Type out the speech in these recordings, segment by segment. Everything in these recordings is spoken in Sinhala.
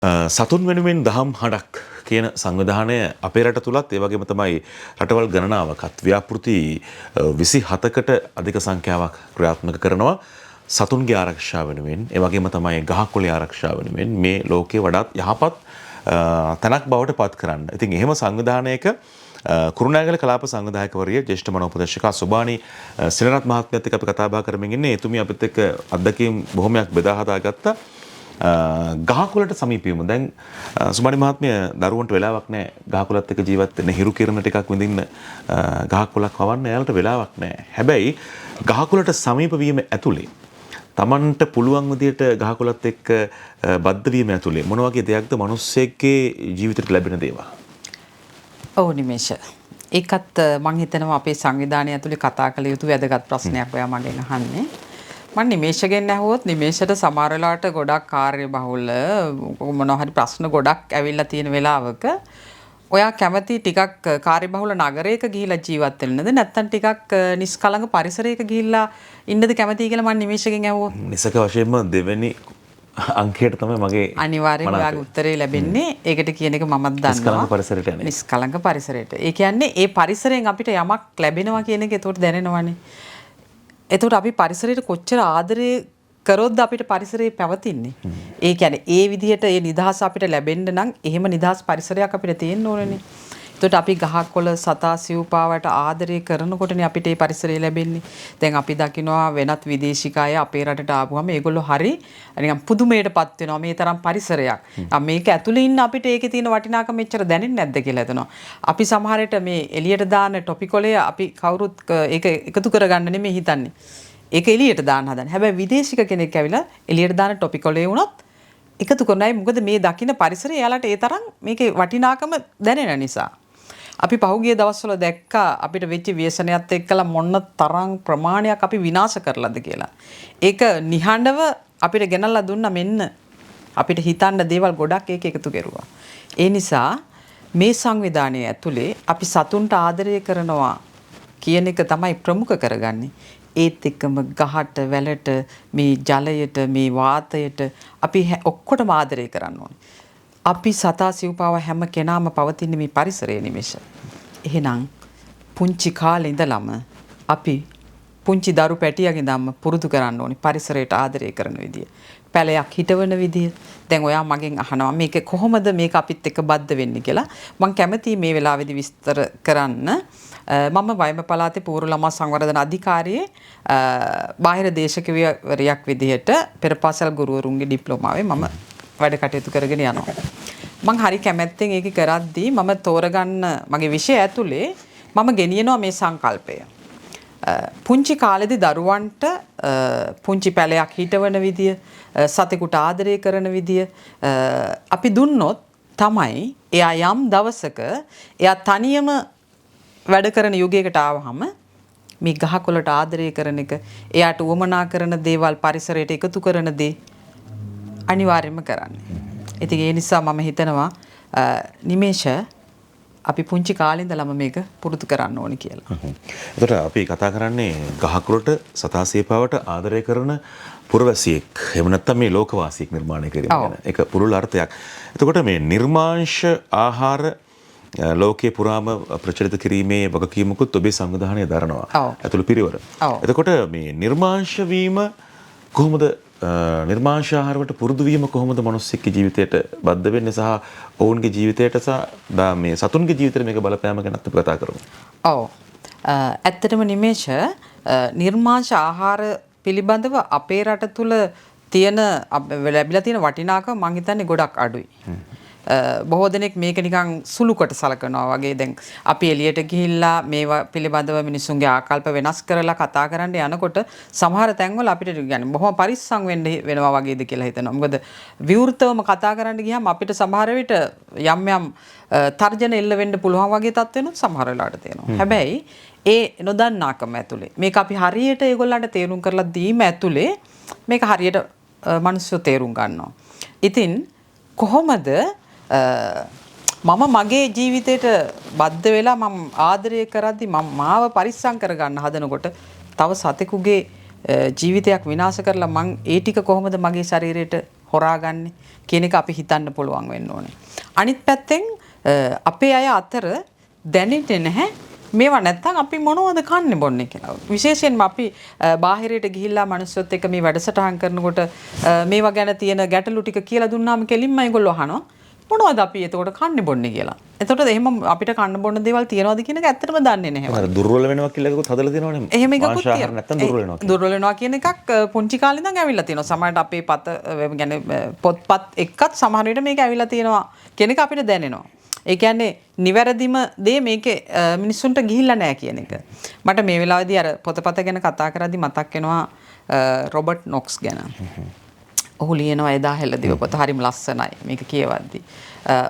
සතුන් වෙනුවෙන් දහම් හඬක් කියන සංවිධානය අපේ රට තුලත් ඒ වගේම තමයි රටවල් ගණනාවකත් ව්‍යාපෘති 27කට අධික සංඛ්‍යාවක් ක්‍රියාත්මක කරනවා සතුන්ගේ ආරක්ෂාව වෙනුවෙන් ඒ වගේම තමයි ගහකොළේ ආරක්ෂාව වෙනුවෙන් මේ ලෝකේ වඩාත් යහපත් තැනක් බවට පත් කරන්න. ඉතින් එහෙම සංවිධානයක කුරුණෑගල කලාප සංවිධායකවරිය ජ්‍යෙෂ්ඨ මනෝපදේශක සුබානි සිනරත් මහත්මියත් එක්ක අපි කතා බහ කරමින් ඉන්නේ. එතුමිය අපිත් එක්ක අත්දැකීම් බොහොමයක් බෙදා හදාගත්තා. ගහකොළට සමීපීම දැන් සුබානි මහත්මිය දරුවන්ට වෙලාවක් නැහැ ගහකොළත් එක්ක ජීවත් වෙන්න හිරු කිරණ ටිකක් විඳින්න ගහකොළක් වවන්න එයාලට වෙලාවක් නැහැ. හැබැයි ගහකොළට සමීප වීම ඇතුලේ තමන්ට පුළුවන් විදියට ගහකොළත් එක්ක බද්ධ වීම ඇතුලේ මොන වගේ දෙයක්ද මිනිස්සෙක්ගේ ජීවිතයට ලැබෙන දේවල්? ඔව් නිමේෂ. ඒකත් මම හිතනවා අපේ සංවිධානය ඇතුලේ කතා කළ යුතු වැදගත් ප්‍රශ්නයක් ඔයා මගෙන් අහන්නේ. මම නිමේෂගෙන් ඇහුවොත් නිමේෂට සමහර වෙලාවට ගොඩක් කාර්යබහුල මොනවා හරි ප්‍රශ්න ගොඩක් ඇවිල්ලා තියෙන වෙලාවක ඔයා කැමති ටිකක් කාර්යබහුල නගරයක ගිහිලා ජීවත් වෙන්නද නැත්නම් ටිකක් නිස්කලංක පරිසරයක ගිහිල්ලා ඉන්නද කැමතියි කියලා මම නිමේෂගෙන් ඇහුවොත් නිසක වශයෙන්ම දෙවෙනි අංකයට තමයි මගේ අනිවාර්යෙන් ඔයාගේ උත්තරේ ලැබෙන්නේ. ඒකට කියන එක මමත් දන්නවා. නිස්කලංක පරිසරයට යන්නේ. නිස්කලංක පරිසරයට. ඒ කියන්නේ ඒ පරිසරයෙන් අපිට යමක් ලැබෙනවා කියන එක ඒකට දැනෙනවනේ. එතකොට අපි පරිසරයට කොච්චර ආදරේ කරොත්ද අපිට පරිසරයේ පැවතින්නේ. ඒ කියන්නේ ඒ විදිහට ඒ නිදහස අපිට ලැබෙන්න නම් එහෙම නිදහස් පරිසරයක් අපිට තියෙන්න ඕනනේ. එතකොට අපි ගහකොළ සතා සිව්පාවට ආදරය කරනකොටනේ අපිට මේ පරිසරය ලැබෙන්නේ. දැන් අපි දකිනවා වෙනත් විදේශික අය අපේ රටට ආවම ඒගොල්ලෝ හරි නිකන් පුදුමයටපත් වෙනවා මේ තරම් පරිසරයක්. මේක ඇතුලේ ඉන්න අපිට ඒකේ තියෙන වටිනාකම මෙච්චර දැනෙන්නේ නැද්ද කියලා හිතනවා. අපි සමහර විට මේ එළියට දාන ටොපිකොලේ අපි කවුරුත් ඒක එකතු කරගන්න නෙමෙයි හිතන්නේ. ඒක එළියට දාන්න හදන්නේ. හැබැයි විදේශික කෙනෙක් ඇවිල්ලා එළියට දාන ටොපිකොලේ වුණත් එකතු කරනයි මොකද මේ දකින්න පරිසරය එයාලට ඒ තරම් මේකේ වටිනාකම දැනෙන නිසා. අපි පහුගිය දවස්වල දැක්කා අපිට වෙච්ච ව්‍යසනයත් එක්කලා මොන තරම් ප්‍රමාණයක් අපි විනාශ කරලාද කියලා. ඒක නිහඬව අපිට ගෙනල්ලා දුන්නා මෙන්න අපිට හිතන්න දේවල් ගොඩක් ඒක එකතු කරුවා. ඒ නිසා මේ සංවිධානයේ ඇතුලේ අපි සතුන්ට ආදරය කරනවා කියන එක තමයි ප්‍රමුඛ කරගන්නේ. ඒත් එක්කම ගහට වැලට මේ ජලයට මේ වාතයට අපි ඔක්කොටම ආදරය කරන්න ඕනේ. අපි සතා සිව්පාව හැම කෙනාම පවතින මේ පරිසරයේ නිමේෂ. එහෙනම් පුංචි කාලේ ඉඳලම අපි පුංචි දරු පැටියගේ ඉඳන්ම පුරුදු කරන්න ඕනේ පරිසරයට ආදරය කරන විදිය. පැලයක් හිටවන විදිය. දැන් ඔයා මගෙන් අහනවා මේක කොහොමද මේක අපිත් එක්ක බද්ධ වෙන්නේ කියලා. මම කැමතියි මේ වෙලාවේදී විස්තර කරන්න. මම වයඹ පළාතේ පූර්ව ළමා සංවර්ධන අධිකාරියේ බාහිර දේශකවරියක් විදිහට පෙරපාසල් ගුරුවරුන්ගේ ඩිප්ලෝමාවේ මම වැඩ කටයුතු කරගෙන යනවා. මම හරි කැමැත්තෙන් ඒක කරද්දී මම තෝරගන්න මගේ විෂය ඇතුලේ මම ගෙනියනවා මේ සංකල්පය. පුංචි කාලේදී දරුවන්ට පුංචි පැලයක් හිටවන විදිය, සතෙකුට ආදරය කරන විදිය අපි දුන්නොත් තමයි එයා යම් දවසක එයා තනියම වැඩ කරන යුගයකට ආවහම මේ ගහකොළට ආදරය කරන එක, එයාට උවමනා කරන දේවල් පරිසරයට එකතු කරන දේ අනිවාර්යයෙන්ම කරන්නේ. ඉතින් ඒ නිසා මම හිතනවා නිමේෂ අපි පුංචි කාලේ ඉඳලම මේක පුරුදු කරන්න ඕනේ කියලා. එතකොට අපි කතා කරන්නේ ගහකොළට සතා සිව්පාවට ආදරය කරන පුරවැසියෙක්. එහෙම නැත්නම් මේ ලෝකවාසියෙක් නිර්මාණය කිරීම ගැන. ඒක පුළුල් අර්ථයක්. එතකොට මේ නිර්මාංශ ආහාර ලෝකයේ පුරාම ප්‍රචලිත කිරීමේ වගකීමකුත් ඔබේ සංවිධානය දරනවා. ඇතුළු පිරිවර. එතකොට මේ නිර්මාංශ වීම කොහොමද නිර්මාංශ ආහාරවලට පුරුදු වීම කොහොමද මිනිස්සෙක්ගේ ජීවිතයට බද්ධ වෙන්නේ සහ ඔවුන්ගේ ජීවිතයට සහ මේ සතුන්ගේ ජීවිතයට මේක බලපෑම ගැන අපි කතා කරමු. ඔව්. ඇත්තටම නිමේෂ නිර්මාංශ ආහාර පිළිබඳව අපේ රට තුල තියෙන ලැබිලා තියෙන වටිනාකම මම හිතන්නේ ගොඩක් අඩුයි. බොහෝ දෙනෙක් මේක නිකන් සුළුකට සලකනවා වගේ. දැන් අපි එළියට ගිහිල්ලා මේවා පිළිබඳව මිනිස්සුන්ගේ ආකල්ප වෙනස් කරලා කතා කරන්න යනකොට සමහර තැන්වල අපිට يعني බොහොම පරිස්සම් වෙන්න වෙනවා වගේද කියලා හිතනවා. මොකද විවෘතවම කතා කරන්න ගියාම අපිට සමහර විට යම් යම් තර්ජන එල්ල වෙන්න පුළුවන් වගේ තත්ත්වෙනුත් සමහර වෙලාවට තියෙනවා. හැබැයි ඒ නොදන්නාකම ඇතුලේ මේක අපි හරියට ඒගොල්ලන්ට තේරුම් කරලා දීම ඇතුලේ මේක හරියට මිනිස්සු තේරුම් ගන්නවා. ඉතින් කොහොමද මම මගේ ජීවිතේට බද්ධ වෙලා මම ආදරය කරද්දි මම මාව පරිස්සම් කරගන්න හදනකොට තව සතෙකුගේ ජීවිතයක් විනාශ කරලා මං ඒ ටික කොහොමද මගේ ශරීරයට හොරාගන්නේ කියන එක අපි හිතන්න පුළුවන් වෙන්න ඕනේ. අනිත් පැත්තෙන් අපේ අය අතර දැනෙන්නේ නැහැ මේවා නැත්තම් අපි මොනවද කන්නේ බොන්නේ කියලා. විශේෂයෙන්ම අපි බාහිරයට ගිහිල්ලා මිනිස්සුත් එක්ක මේ වැඩසටහන් කරනකොට මේවා ගැන තියෙන ගැටලු ටික කියලා දුන්නාම කෙලින්ම ඒගොල්ලෝ අහනවා මොනවද අපි එතකොට කන්නේ බොන්නේ කියලා. එතකොට එහෙම අපිට කන්න බොන්න දේවල් තියනවාද කියන එක ඇත්තටම දන්නේ නැහැ. අර දුර්වල වෙනවා කියලා එකකුත් හදලා තියෙනවනේ. එහෙම එකකුත් තියෙනවා. නැත්තම් දුර්වල වෙනවා. දුර්වල වෙනවා කියන එකක් පුංචි කාලේ ඉඳන් ඇවිල්ලා තියෙනවා. සමහරවිට අපේ පොත්පත් එක්කත් සමහර විට මේක ඇවිල්ලා තියෙනවා කියන එක අපිට දැනෙනවා. ඒ කියන්නේ නිවැරදිම දේ මේකේ මිනිස්සුන්ට ගිහිල්ලා නැහැ කියන එක. මට මේ වෙලාවේදී අර පොතපත ගැන කතා කරද්දි මතක් වෙනවා රොබර්ට් නොක්ස් ගැන. ඔහු ලියනවා එදා හෙළදිව පොත හරිම ලස්සනයි මේක කියවද්දි.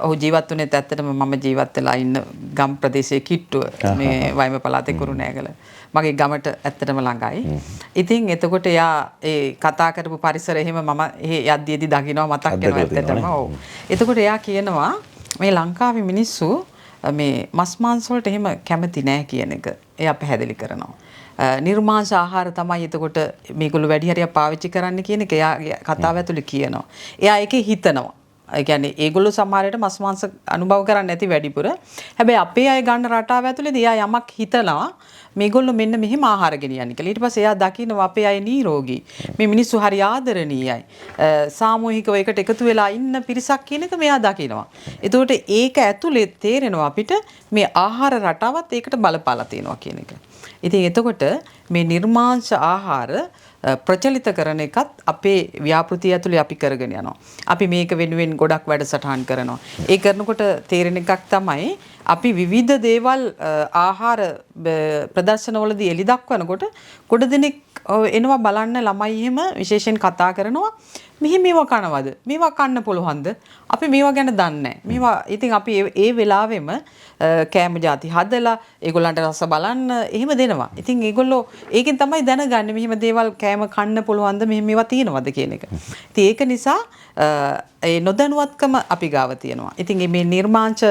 ඔහු ජීවත් වුණේ ඇත්තටම මම ජීවත් වෙලා ඉන්න ගම් ප්‍රදේශයේ කිට්ටුව මේ වයිම පළාතේ කුරුණෑගල. මගේ ගමට ඇත්තටම ළඟයි. ඉතින් එතකොට එයා ඒ කතා කරපු පරිසරය එහෙම මම යද්දීදී දකින්නවා මතක් වෙනවා ඇත්තටම. ඔව්. එතකොට එයා කියනවා මේ ලංකාවේ මිනිස්සු මේ මස් මාංශ වලට එහෙම කැමති නෑ කියන එක එයා පැහැදිලි කරනවා. නිර්මාංශ ආහාර තමයි එතකොට මේගොල්ලෝ වැඩි හරියක් පාවිච්චි කරන්න කියන එක එයාගේ කතාව ඇතුලේ කියනවා. එයා ඒකේ හිතනවා. ඒ කියන්නේ ඒගොල්ලෝ සමහරවිට මස් මාංශ අනුභව කරන්නේ නැති වැඩිපුර. හැබැයි අපේ අය ගන්න රටාව ඇතුලේදී එයා යමක් හිතනවා මේගොල්ලෝ මෙන්න මෙහෙම ආහාර ගෙනියන්නේ කියලා. ඊට පස්සේ එයා දකින්නවා අපේ අය නිරෝගී. මේ මිනිස්සු හරි ආදරණීයයි. සාමූහිකව එකට එකතු වෙලා ඉන්න පිරිසක් කියන එක මෙයා දකින්නවා. එතකොට ඒක ඇතුලේ තේරෙනවා අපිට මේ ආහාර රටාවත් ඒකට බලපාලා තියෙනවා කියන එක. ඉතින් එතකොට මේ නිර්මාංශ ආහාර ප්‍රචලිත කරන එකත් අපේ ව්‍යාපෘතිය ඇතුලේ අපි කරගෙන යනවා. අපි මේක වෙනුවෙන් ගොඩක් වැඩසටහන් කරනවා. ඒ කරනකොට තේරෙන එකක් තමයි අපි විවිධ දේවල් ආහාර ප්‍රදර්ශනවලදී එලි දක්වනකොට ගොඩ දෙනෙක් එනවා බලන්න ළමයි එහෙම විශේෂයෙන් කතා කරනවා මෙහෙම මේවා කනවද? මේවා කන්න පුළුවන්ද? අපි මේවා ගැන දන්නේ නැහැ. මේවා ඉතින් අපි ඒ වෙලාවෙම කෑම ಜಾති හදලා ඒගොල්ලන්ට රස බලන්න එහෙම දෙනවා. ඉතින් ඒගොල්ලෝ ඒකෙන් තමයි දැනගන්නේ මෙහෙම දේවල් කෑම කන්න පුළුවන්ද මෙහෙම මේවා තියෙනවද කියන එක. ඉතින් ඒක නිසා ඒ නොදැනුවත්කම අපි ගාව තියෙනවා. ඉතින් මේ නිර්මාංශ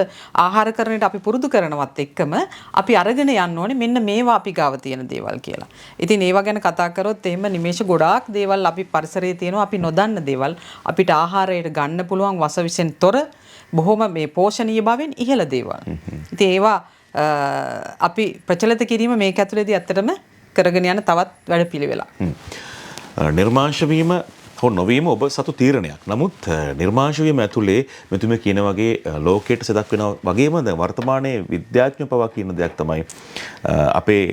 ආහාර කරන්නට අපි පුරුදු කරනවත් එක්කම අපි අරගෙන යන්න ඕනේ මෙන්න මේවා අපි ගාව තියෙන දේවල් කියලා. ඉතින් ඒවා ගැන කතා කරොත් එහෙම නිමේෂ ගොඩාක් දේවල් අපි පරිසරයේ තියෙනවා අපි නොදන්න දේවල් අපිට ආහාරයට ගන්න පුළුවන් වසවිසෙන් තොර බොහොම මේ පෝෂණීය භාවයෙන් ඉහළ දේවල්. ඉතින් ඒවා අපි ප්‍රචලිත කිරීම මේක ඇතුළේදී ඇත්තටම කරගෙන යන තවත් වැඩපිළිවෙලක්. නිර්මාංශ වීම හෝ නොවීම ඔබ සතු තීරණයක්. නමුත් නිර්මාංශ වීම ඇතුලේ මෙතුමේ කියන වගේ ලෝකයට සදක් වෙනවා වගේම දැන් වර්තමානයේ විද්‍යාඥයෝ පවා කියන දෙයක් තමයි අපේ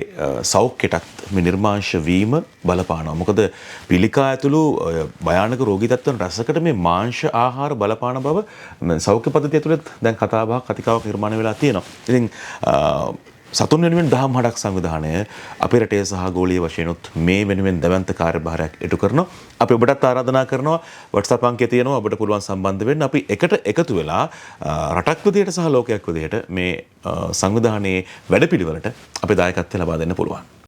සෞඛ්‍යයටත් මේ නිර්මාංශ වීම බලපානවා. මොකද පිළිකා ඇතුළු භයානක රෝගී තත්ත්වයන් රසකට මේ මාංශ ආහාර බලපාන බව සෞඛ්‍ය පද්ධතිය ඇතුළේ දැන් කතාබහක් කතිකාවක් නිර්මාණය වෙලා තියෙනවා. ඉතින් සතුන් වෙනුවෙන් දහම් හඩක් සංවිධානය අපේ රටේ සහ ගෝලීය වශයෙන්ුත් මේ වෙනුවෙන් දැවැන්ත කාර්යභාරයක් ඉටු කරනවා. අපි ඔබටත් ආරාධනා කරනවා WhatsApp අංකය තියෙනවා ඔබට පුළුවන් සම්බන්ධ වෙන්න. අපි එකට එකතු වෙලා රටක් විදියට සහ ලෝකයක් විදියට මේ සංවිධානයේ වැඩපිළිවෙලට අපේ දායකත්වය ලබා දෙන්න පුළුවන්.